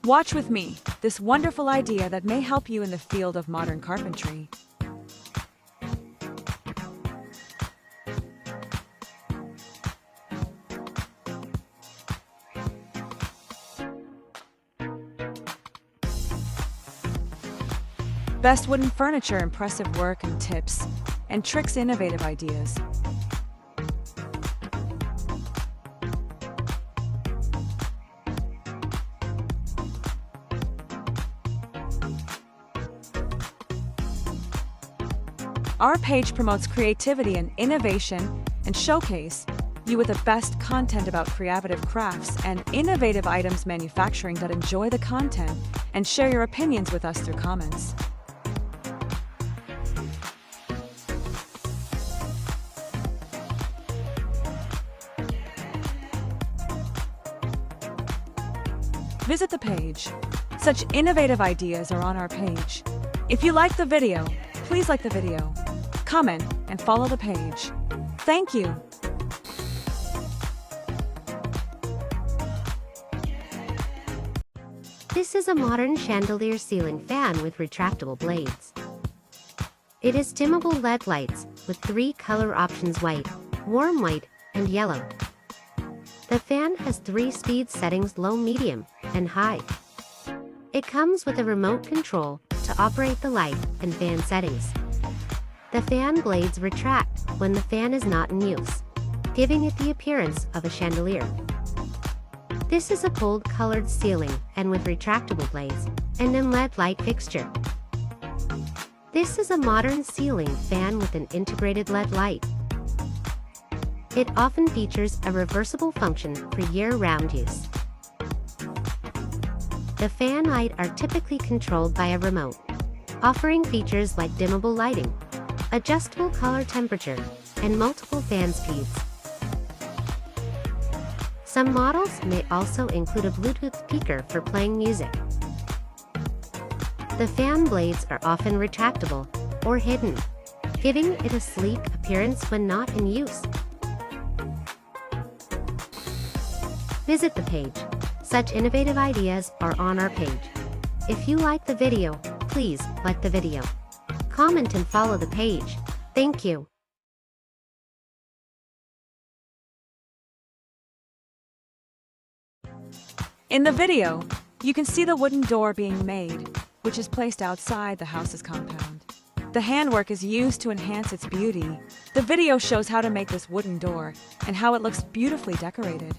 Watch with me this wonderful idea that may help you in the field of modern carpentry. Best wooden furniture, impressive work and tips, and tricks, innovative ideas. Our page promotes creativity and innovation and showcase you with the best content about creative crafts and innovative items manufacturing that enjoy the content and share your opinions with us through comments. Visit the page. Such innovative ideas are on our page. If you like the video, please like the video, comment, and follow the page. Thank you. This is a modern chandelier ceiling fan with retractable blades. It is dimmable LED lights with 3 color options: white, warm white, and yellow. The fan has 3 speed settings: low, medium, and high. It comes with a remote control to operate the light and fan settings. The fan blades retract when the fan is not in use, giving it the appearance of a chandelier. This is a gold-colored ceiling and with retractable blades and an LED light fixture. This is a modern ceiling fan with an integrated LED light. It often features a reversible function for year-round use. The fan lights are typically controlled by a remote, offering features like dimmable lighting, adjustable color temperature, and multiple fan speeds. Some models may also include a Bluetooth speaker for playing music. The fan blades are often retractable or hidden, giving it a sleek appearance when not in use. Visit the page. Such innovative ideas are on our page. If you like the video, please like the video, comment, and follow the page. Thank you. In the video, you can see the wooden door being made, which is placed outside the house's compound. The handwork is used to enhance its beauty. The video shows how to make this wooden door and how it looks beautifully decorated.